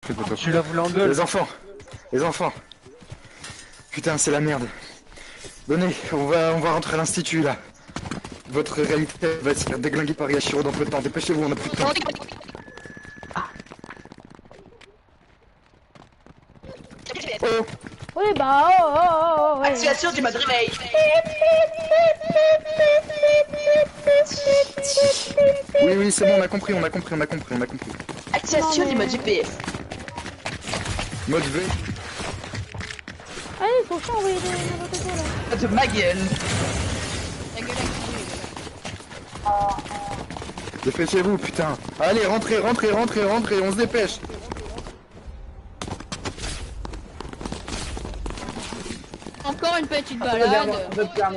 Tu l'as voulu en gueule. Les enfants. Putain, c'est la merde. Venez, on va rentrer à l'institut là. Votre réalité va se faire déglinguer par Yashiro dans peu de temps. Dépêchez-vous, on a plus de temps. Oh. Oui, bah, ouais. Activation du mode réveil. Oui, c'est bon, on a compris. Activation du mode GPS. Mode V. Allez, faut pas envoyer n'importe quoi là. De ma gueule. Dépêchez-vous, putain. Allez, rentrez, on se dépêche. Encore une petite balade. Putain,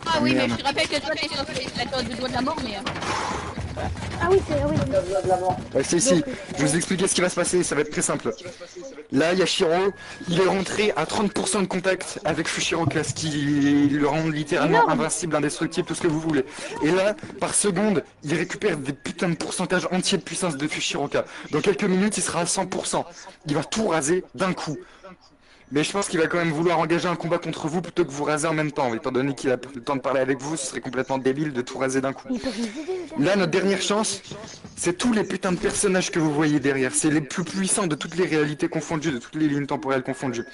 Ah oui, mais merde. je te rappelle que toi t'es sur la corde du doigt de la mort, mais... Ah oui, c'est... oui. Si, je vous expliquer ce qui va se passer, ça va être très simple. Là, Yashiro, il est rentré à 30% de contact avec Fushiroka, ce qui le rend littéralement invincible, indestructible, tout ce que vous voulez. Et là, par seconde, il récupère des putains de pourcentages entiers de puissance de Fushiroka. Dans quelques minutes, il sera à 100%. Il va tout raser d'un coup. Mais je pense qu'il va quand même vouloir engager un combat contre vous plutôt que vous raser en même temps. Étant donné qu'il a pris le temps de parler avec vous, ce serait complètement débile de tout raser d'un coup. Là, notre dernière chance, c'est tous les putains de personnages que vous voyez derrière. C'est les plus puissants de toutes les réalités confondues, de toutes les lignes temporelles confondues.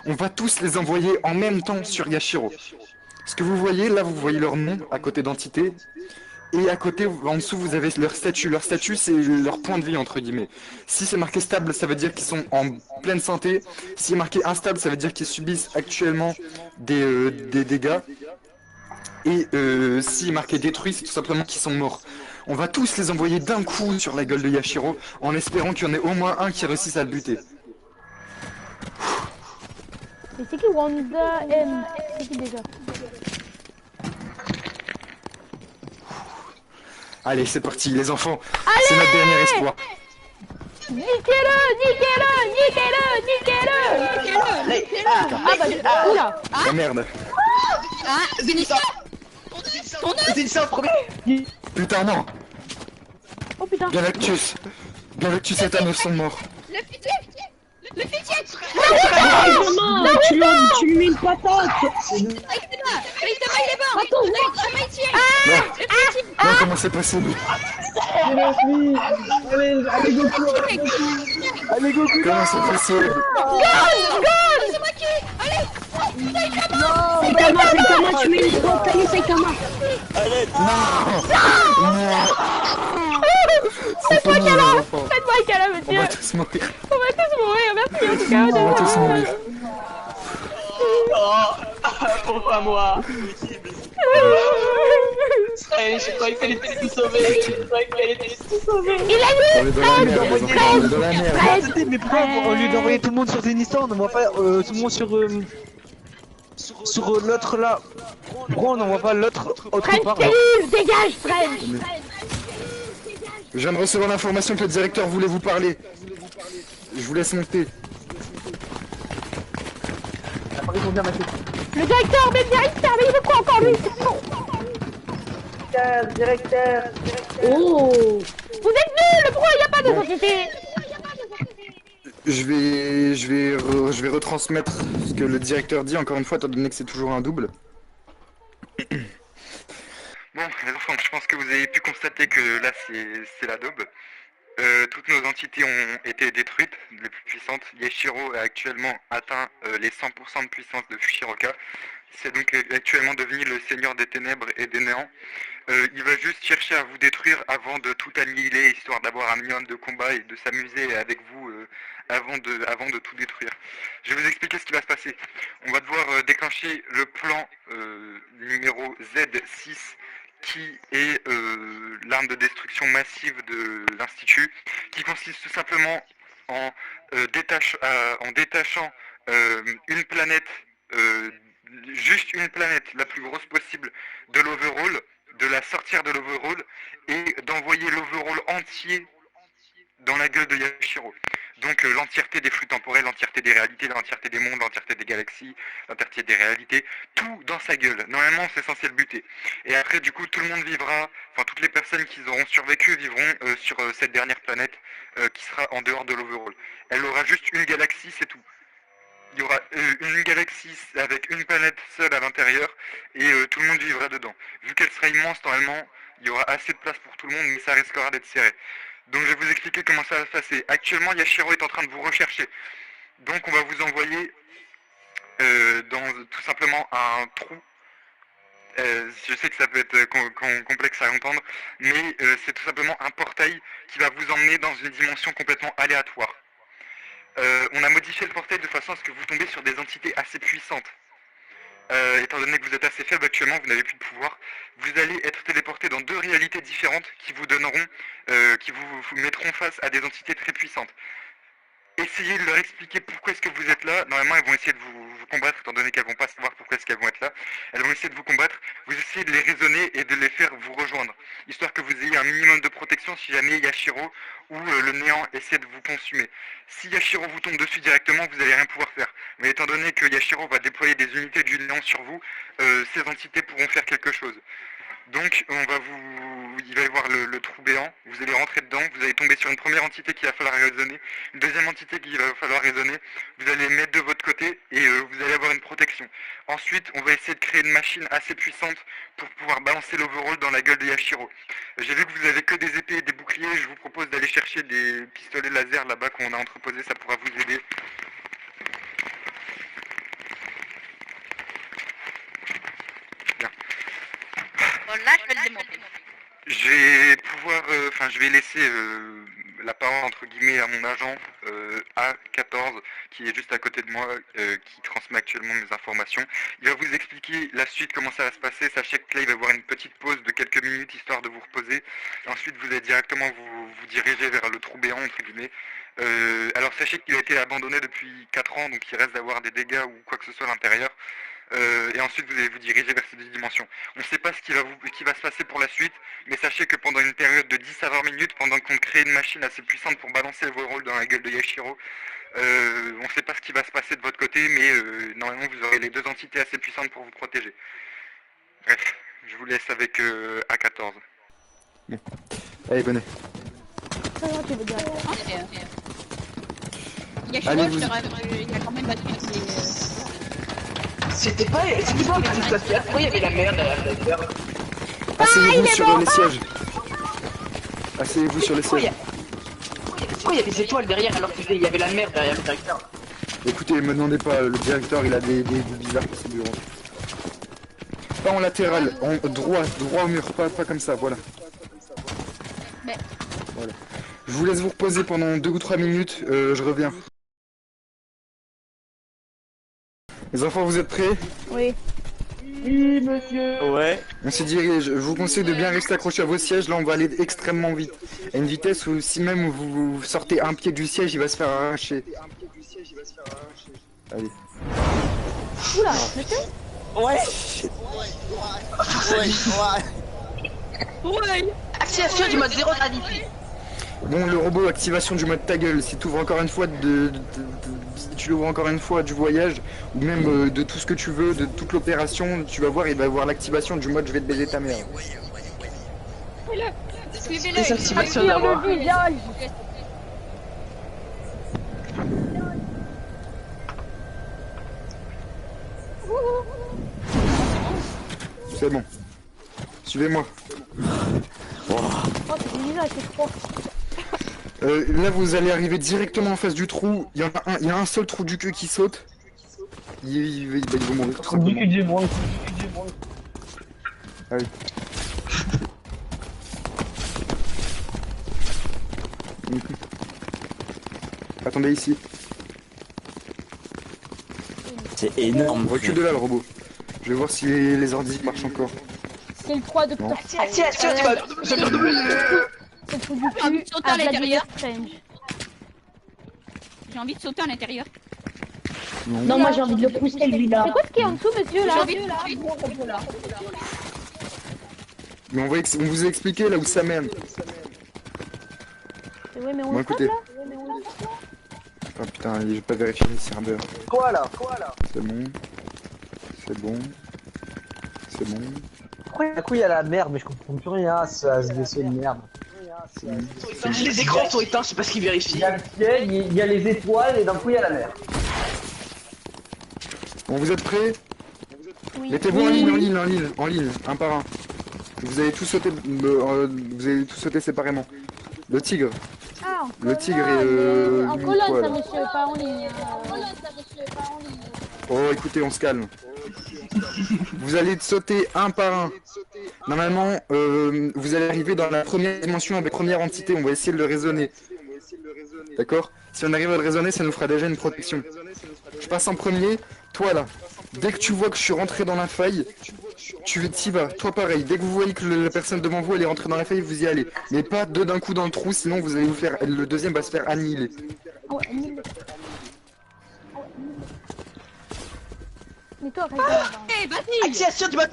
On va tous les envoyer en même temps sur Yashiro. Ce que vous voyez, là, vous voyez leur nom à côté d'entité. Et à côté, en dessous, vous avez leur statut. Leur statut, c'est leur point de vie, entre guillemets. Si c'est marqué stable, ça veut dire qu'ils sont en pleine santé. Si c'est marqué instable, ça veut dire qu'ils subissent actuellement des dégâts. Et si est marqué détruit, c'est tout simplement qu'ils sont morts. On va tous les envoyer d'un coup sur la gueule de Yashiro, en espérant qu'il y en ait au moins un qui réussisse à le buter. Mais c'est qui Wanda M? C'est qui déjà? Allez, c'est parti, les enfants. C'est notre dernier espoir. Niquez-le. Ah bah, oula. Oh merde. Ah, Vénitien. Vénitien, premier. Putain, non. Oh putain. Galactus et Thanos sont morts. Le pitié. Maman, tu lui mets une patate. Il est mort. Attends, Non, comment c'est possible? Allez, Goku. Allez, Goku. Comment c'est possible? C'est moi qui... Allez. Saitama, tu mets une patate, Saitama. C'est pas Faites-moi un câlin, On monsieur. va tous mourir. On va tous mourir, merci en tout cas. On va tous mourir. Pourquoi moi? Je croyais qu'elle était tout sauvée. Il a On est dans la merde, les enfants, on est dans la merde. Attendez, mais pourquoi au lieu d'envoyer tout le monde sur Zenithor, on n'envoie pas tout le monde sur l'autre là? Pourquoi on n'envoie pas l'autre autre part là? Dégage, French. Je viens de recevoir l'information que le directeur voulait vous parler. Je vous laisse monter. Le directeur, mais directeur, mais il veut quoi encore lui? Directeur. Oh. Vous êtes nuls, pourquoi il n'y a pas de société? Je vais retransmettre ce que le directeur dit, encore une fois, étant donné que c'est toujours un double. Bon, les enfants, je pense que vous avez pu constater que là, c'est la daube. Toutes nos entités ont été détruites, les plus puissantes. Yashiro a actuellement atteint les 100% de puissance de Fushiroka. C'est donc actuellement devenu le seigneur des ténèbres et des néants. Il va juste chercher à vous détruire avant de tout annihiler, histoire d'avoir un minimum de combat et de s'amuser avec vous avant de tout détruire. Je vais vous expliquer ce qui va se passer. On va devoir déclencher le plan numéro Z6, qui est l'arme de destruction massive de l'Institut, qui consiste tout simplement en détachant une planète, juste une planète, la plus grosse possible, de l'overall, de la sortir de l'overall, et d'envoyer l'overall entier dans la gueule de Yashiro. Donc l'entièreté des flux temporels, l'entièreté des réalités, l'entièreté des mondes, l'entièreté des galaxies, l'entièreté des réalités, tout dans sa gueule. Normalement c'est censé le buter. Et après du coup tout le monde vivra, enfin toutes les personnes qui auront survécu vivront sur cette dernière planète qui sera en dehors de l'overall. Elle aura juste une galaxie, c'est tout. Il y aura une galaxie avec une planète seule à l'intérieur et tout le monde vivra dedans. Vu qu'elle sera immense, normalement, il y aura assez de place pour tout le monde, mais ça risquera d'être serré. Donc je vais vous expliquer comment ça va se passer. Actuellement, Yashiro est en train de vous rechercher. Donc on va vous envoyer dans tout simplement un trou. Je sais que ça peut être complexe à entendre, mais c'est tout simplement un portail qui va vous emmener dans une dimension complètement aléatoire. On a modifié le portail de façon à ce que vous tombez sur des entités assez puissantes. Étant donné que vous êtes assez faible actuellement, vous n'avez plus de pouvoir, vous allez être téléporté dans 2 réalités différentes qui vous donneront, qui vous mettront face à des entités très puissantes. Essayez de leur expliquer pourquoi est-ce que vous êtes là. Normalement, elles vont essayer de vous combattre, étant donné qu'elles vont pas savoir pourquoi est-ce qu'elles vont être là. Elles vont essayer de vous combattre. Vous essayez de les raisonner et de les faire vous rejoindre, histoire que vous ayez un minimum de protection si jamais Yashiro ou le néant essaie de vous consumer. Si Yashiro vous tombe dessus directement, vous n'allez rien pouvoir faire. Mais étant donné que Yashiro va déployer des unités du néant sur vous, ces entités pourront faire quelque chose. Donc il va y avoir le trou béant, vous allez rentrer dedans, vous allez tomber sur une première entité qu'il va falloir raisonner, une deuxième entité qu'il va falloir raisonner, vous allez mettre de votre côté et vous allez avoir une protection. Ensuite, on va essayer de créer une machine assez puissante pour pouvoir balancer l'overall dans la gueule de Yashiro. J'ai vu que vous avez que des épées et des boucliers, je vous propose d'aller chercher des pistolets laser là-bas qu'on a entreposés, ça pourra vous aider. Là, je vais le démonter. Je vais laisser la parole entre guillemets à mon agent A14 qui est juste à côté de moi, qui transmet actuellement mes informations. Il va vous expliquer la suite, comment ça va se passer. Sachez que là il va y avoir une petite pause de quelques minutes histoire de vous reposer. Ensuite vous allez directement vous diriger vers le trou béant entre guillemets. Alors sachez qu'il a été abandonné depuis 4 ans, donc il reste d'avoir des dégâts ou quoi que ce soit à l'intérieur. Et ensuite vous allez vous diriger vers ces 2 dimensions. On ne sait pas ce qui va se passer pour la suite, mais sachez que pendant une période de 10 à 20 minutes, pendant qu'on crée une machine assez puissante pour balancer vos rôles dans la gueule de Yashiro, on ne sait pas ce qui va se passer de votre côté, mais normalement vous aurez les 2 entités assez puissantes pour vous protéger. Bref, je vous laisse avec A14. Bon. Allez, venez. Yashiro, je te rassure, il a quand même battu C'était pas un petit spatial, pourquoi il y avait la merde derrière? Asseyez-vous sur les sièges. Asseyez-vous sur les sièges. Pourquoi il y a des étoiles derrière alors qu'il y avait la merde derrière le directeur? Écoutez, me demandez pas, le directeur il a des bizarres sur son bureau. Pas en latéral, en droit au mur, pas comme ça, voilà. Mais... Voilà. Je vous laisse vous reposer pendant 2 ou 3 minutes, je reviens. Les enfants, vous êtes prêts? Oui. Oui, monsieur. Ouais. On s'y dirige. Je vous conseille de bien rester accroché à vos sièges. Là, on va aller extrêmement vite. À une vitesse où, si même vous sortez un pied du siège, il va se faire arracher. Allez. Oula, monsieur. Ouais. Ouais. Activation du mode 0 gravité. Bon, le robot, activation du mode ta gueule. Si tu ouvres encore une fois si tu l'ouvres encore une fois du voyage, ou même de tout ce que tu veux, de toute l'opération, tu vas voir, il va y avoir l'activation du mode je vais te baiser ta mère. Suivez-le. Désactivation d'abord. Le visage. C'est bon. Suivez-moi. Oh, c'est du visage, c'est trop. Là, vous allez arriver directement en face du trou. Il y a un seul trou du queue qui saute. Il va mourir tout simplement. Ah oui. Attendez ici. C'est énorme. Recule de là le robot. Je vais voir si les ordi marchent encore. C'est le 3 Doctor Strange. Activation du mode. C'est le trou du Ah, cul sauter à à Vladimir l'intérieur. Strange. J'ai envie de sauter à l'intérieur. Non, moi j'ai envie de le pousser lui là. C'est quoi ce qui est en dessous, monsieur, J'ai là? envie de Mais on vous a expliqué là où ça mène. Ouais, mais on Bon, le frappe écoutez. là. Oh putain, j'ai pas vérifié les serveurs. Quoi là? C'est bon. C'est bon. C'est bon. Pourquoi d'un coup il y a la merde, mais je comprends plus rien à ce vaisseau de merde. C'est bon. Les écrans sont éteints, je sais pas ce qu'ils Il vérifient. y a le ciel, il y a les étoiles et d'un coup il y a la mer. Bon, vous êtes prêts? Oui. Mettez-vous en ligne, un par un. Vous allez tous sauter, séparément. Le tigre. Ah, en Le tigre et colonne, en colonne, Mille-Poil. ça, monsieur, pas en ligne. Oh, écoutez, on se calme. Vous allez sauter un par un. Normalement, vous allez arriver dans la première dimension avec première entité. On va essayer de le raisonner. D'accord? Si on arrive à le raisonner, ça nous fera déjà une protection. Je passe en premier. Toi là, dès que tu vois que je suis rentré dans la faille, tu t'y vas. Toi pareil, dès que vous voyez que la personne devant vous elle est rentrée dans la faille, vous y allez. Mais pas deux d'un coup dans le trou, sinon vous allez vous faire. Le deuxième va se faire annihiler. Ah ouais, mille. Mais toi, regarde. Eh, vas-y. Activation du mode.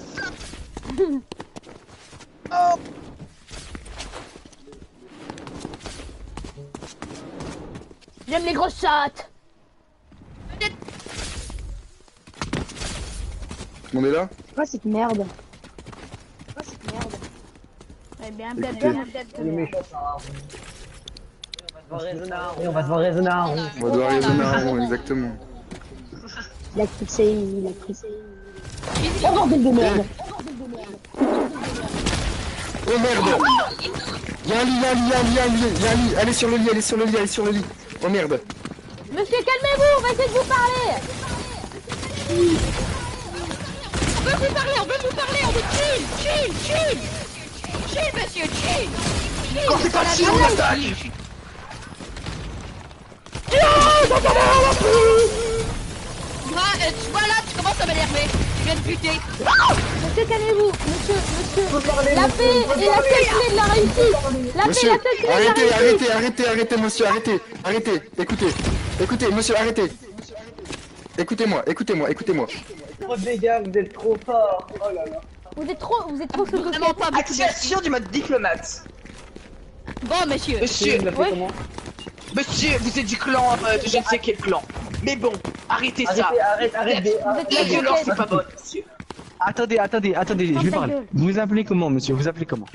J'aime les grosses chattes. Tout le monde est là? Quoi cette merde? Ouais, bien, Écoutez. Les méchants, ça. On va devoir raisonner un rond. On va devoir raisonner un rond, exactement. Il a crissé, il a crissé. Oh bordel de merde! Oh merde! Y'a un lit. Allez sur le lit. Oh merde! Monsieur, calmez-vous, on va essayer de vous parler. On veut vous parler, on veut chill. Chill, monsieur, chill. Quand c'est pas chill, on attaque. Tu vois là, tu commences à m'énerver. Je viens de buter. Monsieur, calmez-vous. Monsieur. La paix est la seule clé de la réussite. La paix est Monsieur, la seule clé de la réussite. arrêtez, monsieur, arrêtez. Écoutez, monsieur, arrêtez. Écoutez-moi. Trop de dégâts, vous êtes trop fort. Oh là là. Vous êtes trop chaud. Vraiment pas beaucoup. Activation du mode diplomate. Bon, monsieur. Monsieur, Vous l'appelez Ouais. comment? monsieur, vous êtes du clan de je ne sais quel clan. Mais bon, arrêtez ça. Arrête. Vous êtes La la violence, violence. c'est pas bonne, monsieur. Attendez, je Ferme vais ta parler. gueule. Vous appelez comment, monsieur? Vous appelez comment?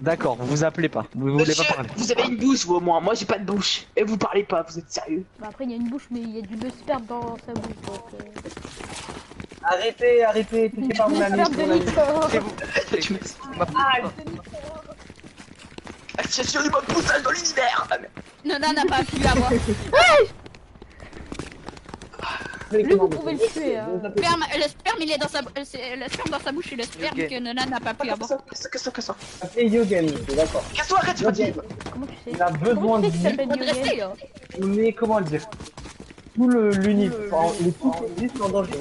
D'accord, vous appelez pas. Vous voulez Monsieur, pas parler. vous avez une bouche, vous au moins. Moi, j'ai pas de bouche. Et vous parlez pas, vous êtes sérieux? Bah, après, il y a une bouche, mais il y a du sperme dans sa bouche. Donc, Arrêtez, touchez pas mon ami. sperme de Nico. Tu me- Activation du mode poussage dans l'univers. Nona n'a pas pu avoir. Lui, vous pouvez le tuer. Hein. Le sperme, il est dans sa c'est le sperme dans sa bouche et le sperme que Nona n'a pas pu avoir. Casse-toi. Appelez Yogen, d'accord. Casse-toi, arrête, tu vas dire. Comment tu sais? Il a besoin Comment de tu sais qu'il s'appelle Redressé, Yogen? là. On est, comment le dire? Tout l'univers, les tout existe en danger.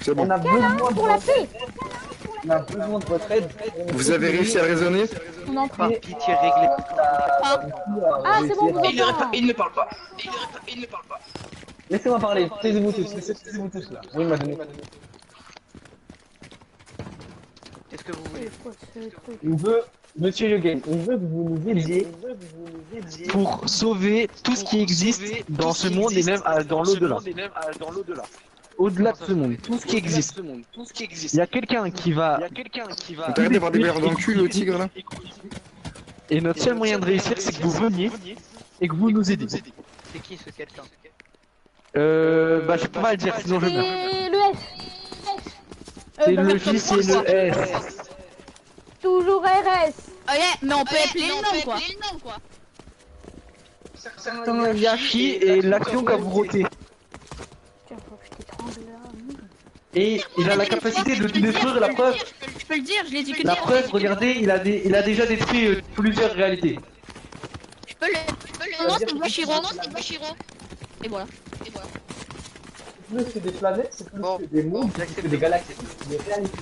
C'est bon. On a besoin Pour la paix. On a besoin de votre aide. Vous avez réussi à le raisonner? On en prie. Pitié, réglez. Ah, c'est bon, vous Il entend. ne parle pas. Laissez-moi parler, taisez-vous tous là. Oui, il m'a donné. On veut, monsieur Yogen, on veut que vous nous aidiez pour sauver tout ce qui existe dans ce monde et même dans l'au-delà. Au-delà de ce monde, tout ce qui existe. Il y a quelqu'un qui va. On t'arrête d'avoir des verres dans le cul, le tigre là? Et notre seul moyen de réussir, c'est que vous veniez et que vous nous aidiez. C'est qui ce quelqu'un? Bah, je peux pas le dire, sinon je meurs. Et le S. C'est bah, le J, c'est le S. Toujours RS. Ok, mais on peut appeler le nom, quoi. Certains Yashi et l'action qu'a vous roté. Tiens, faut que je t'étrangle là. Et il a la capacité de tout détruire, la preuve. Je peux le dire, je l'ai dit que La dire. preuve, regardez, il a déjà détruit plusieurs réalités. Je peux le. Non, c'est Bashiro. Et voilà. Plus que des planètes, c'est plus Bon, que des mondes, c'est que des galaxies. Des réalités.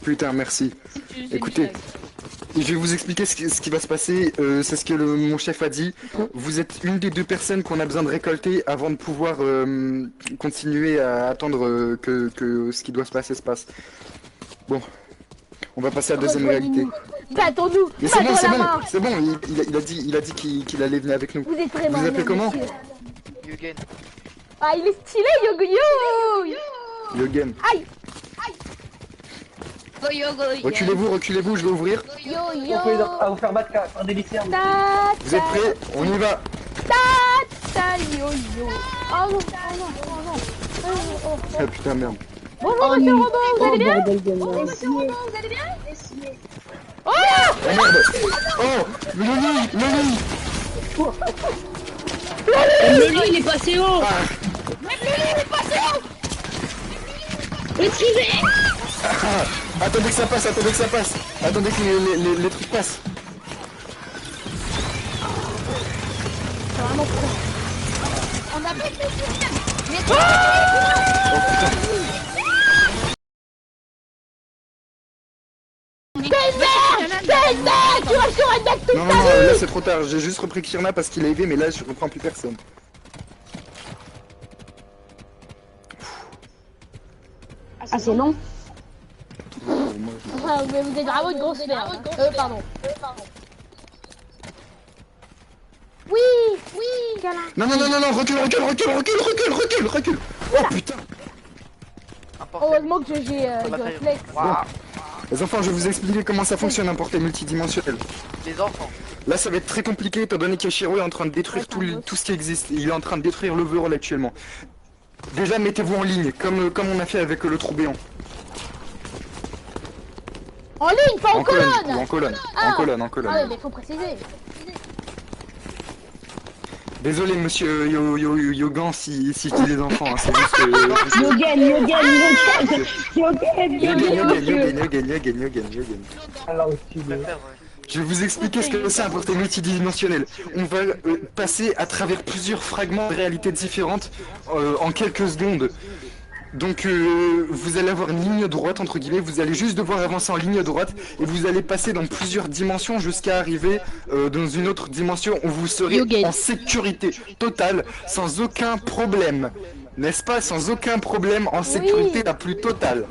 Putain, merci. Écoutez, je vais vous expliquer ce qui va se passer. C'est ce que mon chef a dit. Vous êtes une des deux personnes qu'on a besoin de récolter avant de pouvoir continuer à attendre que ce qui doit se passer se passe. Bon, on va passer à la deuxième réalité. Battons-nous. Mais c'est bon, Battons c'est la bon, main. c'est bon, il a dit qu'il allait venir avec nous. Vous êtes vraiment Vous un appelez homme, comment? monsieur. Yugen. Ah, il est stylé, Yo. Yogen. Aïe. Reculez-vous, je vais ouvrir. Yo. À vous faire battre par des lycéens. Vous êtes prêts? On y va. Yo. Oh non. Ah putain, merde. Bonjour, monsieur Robot, vous allez bien? Bordel de merde. Vous allez bien? Oh Oh merde. Oh, Loli. Lolo, il est passé haut. Retrievez. Attendez que ça passe. Attendez que les trucs passent. C'est vraiment trop. On a pas de T'es une merde. Tu vas sur un deck toute Non, ta vie. là c'est trop tard. J'ai juste repris Kirna parce qu'il a élevé, mais là je reprends plus personne. Ah, c'est long. Ah, mais vous êtes vraiment une grosse merde. Pardon. Oui, câlin. Non, recule. Oh putain. Heureusement que j'ai du réflexe. Les enfants, je vais vous expliquer comment ça fonctionne un portail multidimensionnel. Les enfants. Là, ça va être très compliqué étant donné qu'Ashiro est en train de détruire tout ce qui existe. Il est en train de détruire l'overall actuellement. Déjà, mettez-vous en ligne, comme on a fait avec le trou béant. En ligne, pas en colonne. En colonne. Ah oui, mais faut préciser. Désolé, monsieur Yogan, si je dis les enfants, hein, c'est juste que... Yogan. Je vais vous expliquer ce que c'est un portail multidimensionnel. On va passer à travers plusieurs fragments de réalités différentes en quelques secondes. Donc vous allez avoir une ligne droite entre guillemets, vous allez juste devoir avancer en ligne droite et vous allez passer dans plusieurs dimensions jusqu'à arriver dans une autre dimension où vous serez en sécurité totale, sans aucun problème. N'est-ce pas? Sans aucun problème, en sécurité la plus totale.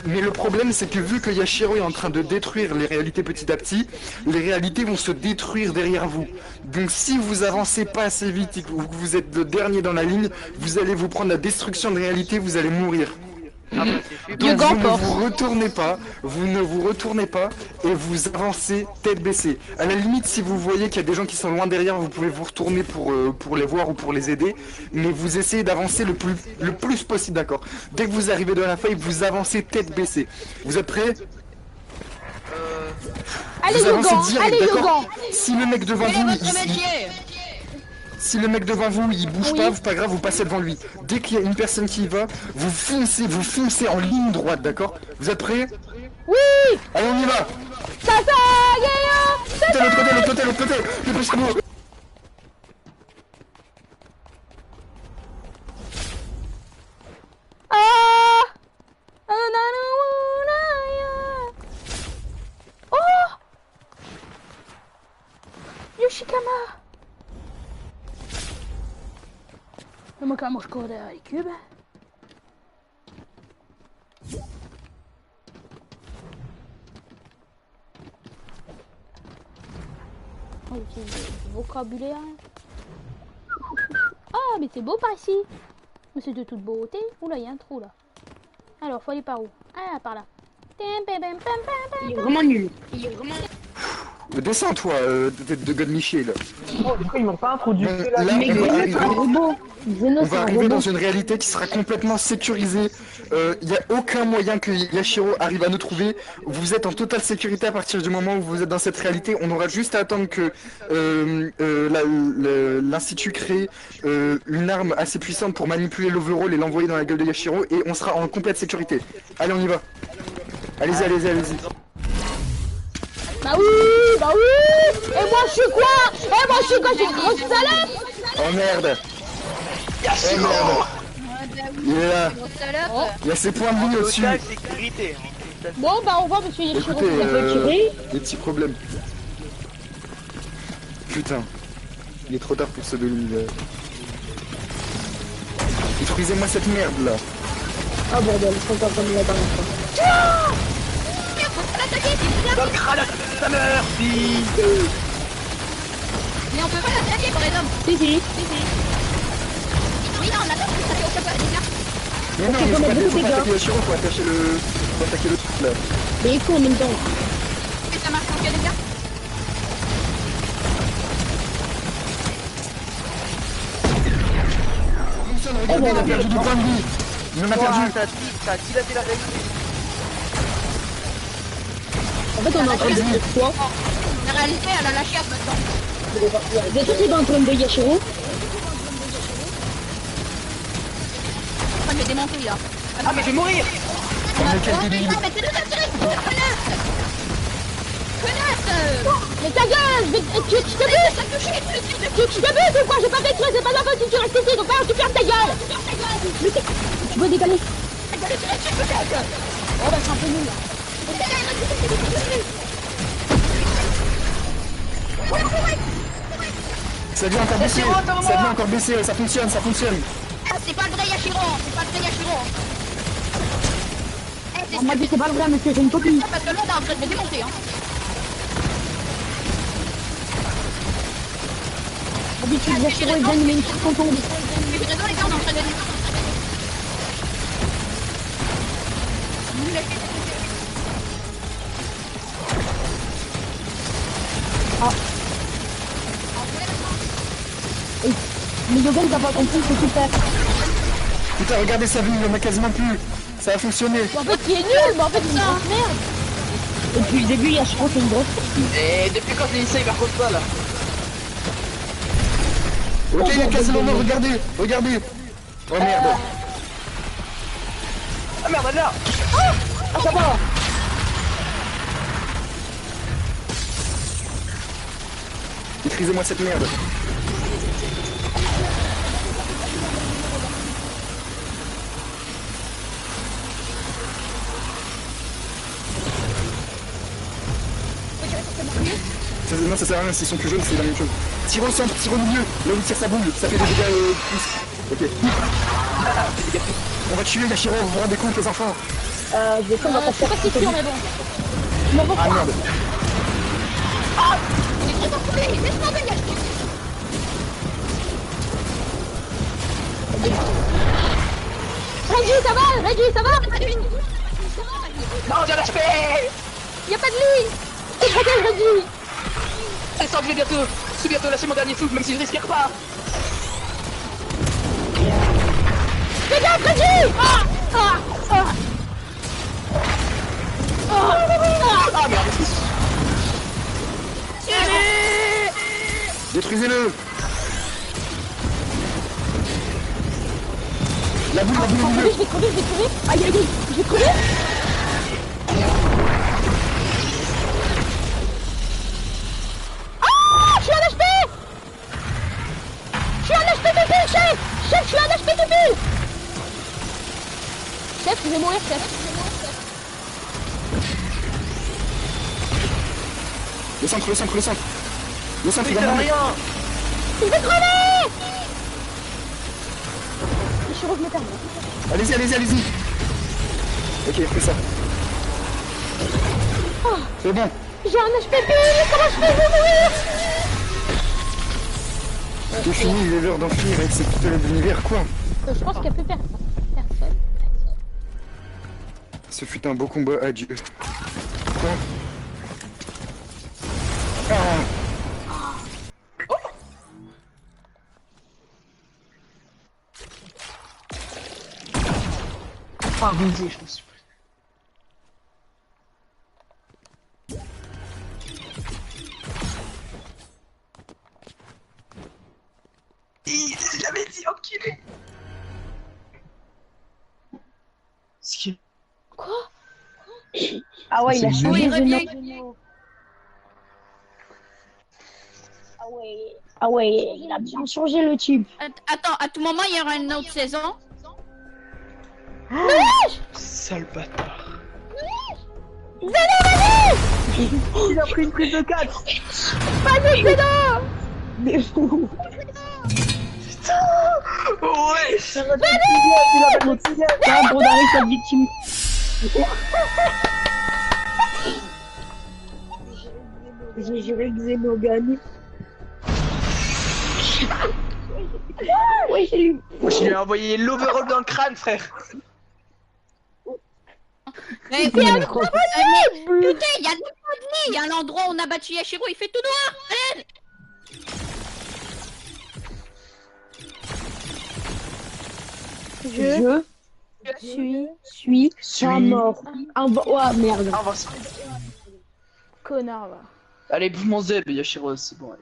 Mais le problème c'est que vu que Yashiro est en train de détruire les réalités petit à petit, les réalités vont se détruire derrière vous. Donc si vous avancez pas assez vite et que vous êtes le dernier dans la ligne, vous allez vous prendre la destruction de réalité, vous allez mourir. Donc vous ne vous retournez pas et vous avancez tête baissée. À la limite, si vous voyez qu'il y a des gens qui sont loin derrière, vous pouvez vous retourner pour les voir ou pour les aider, mais vous essayez d'avancer le plus possible, d'accord? Dès que vous arrivez dans la faille, vous avancez tête baissée. Vous êtes prêts? Allez, Vous avancez Yogan, direct, allez, d'accord? Yogan. Si le mec devant vous, si le mec devant vous il bouge pas, c'est pas grave, vous passez devant lui. Dès qu'il y a une personne qui y va, vous foncez en ligne droite, d'accord? Vous êtes prêts? Oui. Allez, on y va! L'autre côté, dépêchez-vous! Oh, Yoshikama. Le mec mange quoi derrière les cubes? Oh, du vocabulaire. Ah, mais c'est beau par ici. Mais c'est de toute beauté. Oula, il y a un trou là. Alors, faut aller par où? Ah, par là. Il est vraiment nul. Descends toi, tête de God Michel. Oh, du coup, ils m'ont pas introduit. Là, Mais on va c'est un robot. On va arriver dans une réalité qui sera complètement sécurisée. Il n'y a aucun moyen que Yashiro arrive à nous trouver. Vous êtes en totale sécurité à partir du moment où vous êtes dans cette réalité. On aura juste à attendre que l'Institut crée une arme assez puissante pour manipuler l'overall et l'envoyer dans la gueule de Yashiro. Et on sera en complète sécurité. Allez, on y va. Allez-y. Bah oui. Et moi je suis quoi? Je suis une grosse salope. Oh merde. Il est là. Il y a ses points de ligne au-dessus. Sécurité. Bon bah au revoir monsieur Yashiro. Écoutez, des petits problèmes. Putain. Il est trop tard pour ce de l'univers. Détruisez-moi cette merde là. Ah bordel, c'est encore comme la dernière fois. l'attaquer, c'est bien. Dans le crâne, ça meurt. Si. Mais on peut pas l'attaquer pour les hommes. Si, si. Oui, non, on l'attaque, ça fait aucun dégâts. Mais non, Ok, mais faut mettre beaucoup de faut pas dégâts. attaquer le Shiro, faut attaquer le... Faut attaquer le truc là. Mais il faut en même temps. Mais ça marche aucun dégâts. Regardez, il a perdu du point de vie. Il en a perdu. T'as dilaté la réalité. En fait, on est en train de dire quoi? La réalité, elle a la chiasse maintenant. Vous êtes tous les deux en train de Yashiro. Ça m'est démonté là. Ah, mais je vais mourir. Oh, mais quel débile. Ah, mais t'es déjà tiré, connasse. Mais ta gueule, tu t'abuses. Tu t'abuses ou quoi? J'ai pas fait exprès, c'est pas la faute si tu restes ici, donc alors tu fermes ta gueule. Mais tu peux décaler. Oh bah c'est un peu nul là. Ça vient encore baisser. Ça vient encore baisser. Ça fonctionne, ça fonctionne. Ah, c'est pas le vrai Yashiro, c'est pas le vrai Yashiro. Eh, On m'a dit c'est pas le vrai, monsieur, c'est une copie. c'est parce que l'autre est en train de me démonter, hein. D'habitude, Yashiro, il vient de mettre une petite contombe. Mais vous raison, les gars, on est en train de... Nul à chier. Mais Yogan, t'as pas compris, c'est super. Putain, regardez sa vie, il en a quasiment plus. Ça a fonctionné. Mais en fait il est nul, mais en fait c'est une grosse merde. Depuis le début, Yashiro, c'est une grosse. Et depuis quand j'ai essayé, il raconte pas là. Ok, il est quasiment mort, regardez. Regardez. Oh merde. Ah merde, elle est là. Ah, ça va. Maîtrisez-moi cette merde. Non, ça sert à rien, s'ils sont plus jaunes, c'est la même chose. Tire au centre, tire au milieu, là où il tire sa boule, ça fait des dégâts plus. Ok. On va tuer Yashiro, vous vous rendez compte les enfants? Je vais prendre ma Je sais pas si c'est sûr mais bon. Ah merde. Il est trop enfoncé, laisse-moi venir. Reggie ça va, Reggie ça va. Non, j'ai l'HP. Y'a pas de lit. C'est pas quel Reggie. Elle sent que je vais bientôt. Je suis bientôt lâcher mon dernier souffle, même si je respire pas. Fais gaffe Reggie. Ah merde. Détruisez-le. La boule au milieu. Je vais crever. Aïe aïe aïe, je vais crever. Ah, je suis en HP. Je suis en HP de pile, chef. Chef, je suis en HP de pile. Chef, je vais mourir, chef. Le centre, le centre, le centre. Le centre, il Mais va c'est mourir. rien. Je vais crever. Je suis revenu perdre. Allez-y, allez-y, allez-y. Ok, fais ça. C'est bon. J'ai un HP pile, comment je fais pour mourir? C'est fini, il est l'heure d'en finir avec cette putain d'univers, quoi. Je pense qu'elle peut perdre. Personne. Ce fut un beau combat, adieu. Quoi? Ah. Ah, baiser, je me suis pris. Je l'avais dit, enculé. Skill. Quoi? Ah ouais, il a C'est changé il de revient. nom. Ah ouais, il a bien changé le tube. Attends, à tout moment, il y aura une autre saison. Sale bâtard. Venez. Il a pris une prise de 4. Vas-y, Zéno. Mais fou. Ouais. C'est un bon d'arrêt cette victime. J'ai juré que Zeno gagne. Ouais, j'ai lu. Moi, je lui ai envoyé l'overall dans le crâne, frère. Mais C'est putain, impossible. il y a il y a l'endroit où on a battu Yashiro, il fait tout noir. Allez. Suis un mort. Un oh merde. Ah, on va Connard, va. Allez, bouffe mon zeb, Yashiro, c'est bon. Allez.